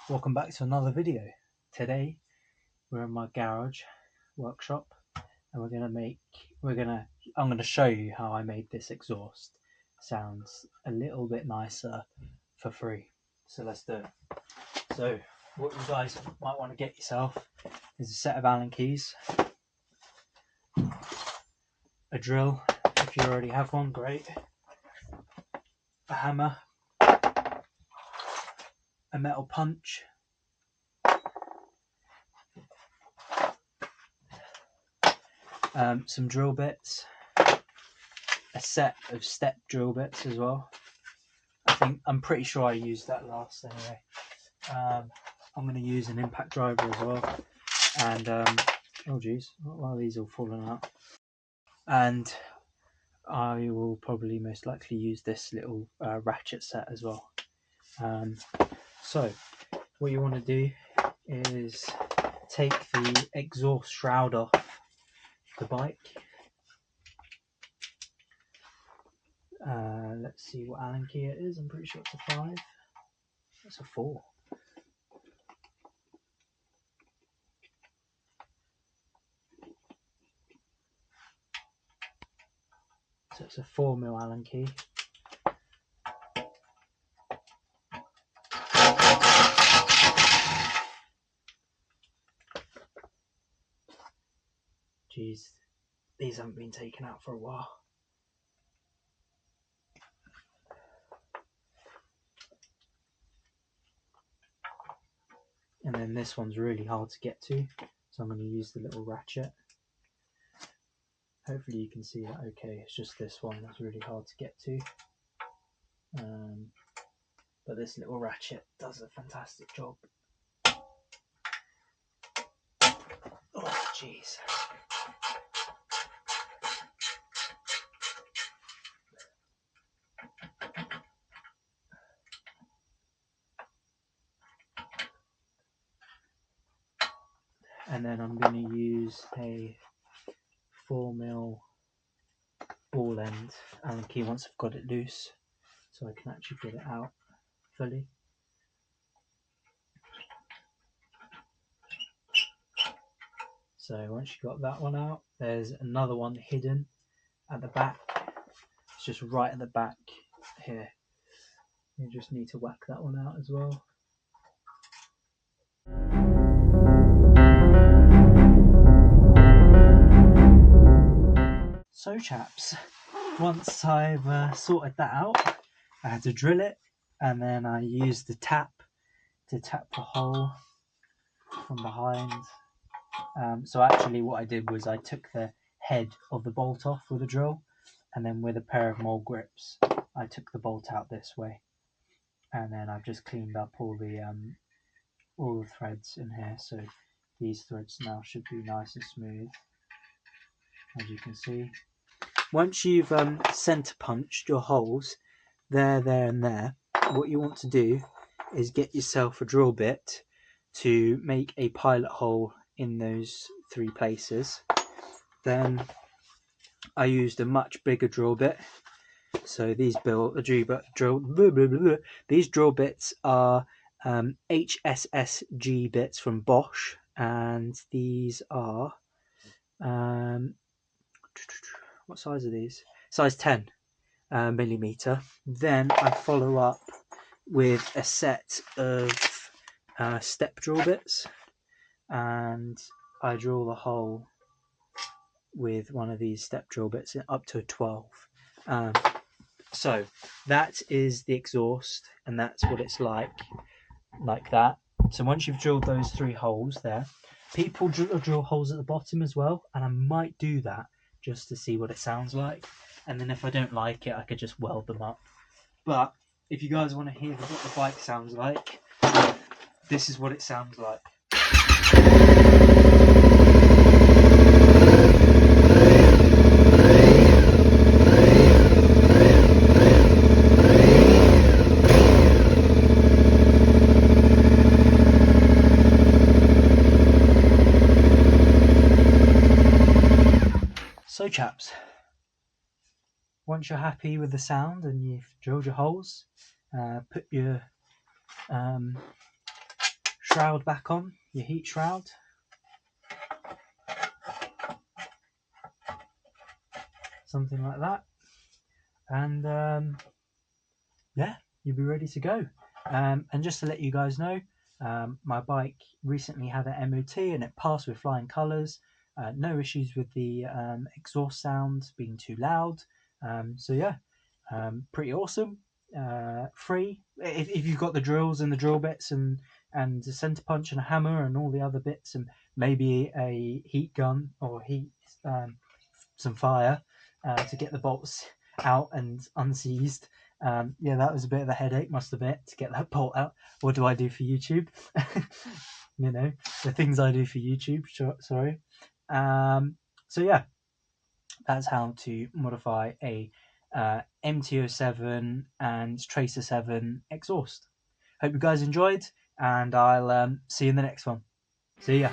Welcome back to another video. Today we're in my garage workshop and I'm gonna show you how I made this exhaust sounds a little bit nicer for free. So let's do it. So what you guys might want to get yourself is a set of Allen keys, a drill if you already have one, great, a hammer, a metal punch, some drill bits, a set of step drill bits as well. I'm pretty sure I used that last anyway. I'm going to use an impact driver as well, and oh geez, why are these all falling out? And I will probably most likely use this little ratchet set as well. So what you want to do is take the exhaust shroud off the bike. Let's see what Allen key it is. I'm pretty sure it's a 5. It's a 4. So it's a 4mm Allen key. Jeez, these haven't been taken out for a while. And then this one's really hard to get to, so I'm going to use the little ratchet. Hopefully you can see that okay. It's just this one that's really hard to get to. But this little ratchet does a fantastic job. Oh jeez. And then I'm going to use a 4mm ball end Allen key once I've got it loose, so I can actually get it out fully. So once you've got that one out, there's another one hidden at the back. It's just right at the back here. You just need to whack that one out as well. So chaps, once I've sorted that out, I had to drill it, and then I used the tap to tap the hole from behind. So actually what I did was I took the head of the bolt off with a drill, and then with a pair of mole grips I took the bolt out this way, and then I've just cleaned up all the threads in here, so these threads now should be nice and smooth, as you can see. Once you've centre punched your holes there and there, what you want to do is get yourself a drill bit to make a pilot hole in those 3 places. Then I used a much bigger drill bit. So these drill bits are HSSG bits from Bosch, and these are what size are these? Size 10 millimeter. Then I follow up with a set of step drill bits, and I drill the hole with one of these step drill bits up to a 12. So that is the exhaust, and that's what it's like that. So once you've drilled those 3 holes there, people drill holes at the bottom as well, and I might do that just to see what it sounds like, and then if I don't like it I could just weld them up. But if you guys want to hear what the bike sounds like, this is what it sounds like. So chaps, once you're happy with the sound and you've drilled your holes, put your shroud back on, your heat shroud. Something like that. And yeah, you'll be ready to go. And just to let you guys know, my bike recently had an MOT and it passed with flying colours. No issues with the exhaust sound being too loud. So yeah, pretty awesome. Free if you've got the drills and the drill bits and the centre punch and a hammer and all the other bits and maybe a heat gun or heat some fire to get the bolts out and unseized. Yeah, that was a bit of a headache, must admit, to get that bolt out. What do I do for YouTube? You know, the things I do for YouTube. Sorry. So yeah, that's how to modify a MT-07 and Tracer 7 exhaust. Hope you guys enjoyed, and I'll see you in the next one. See ya.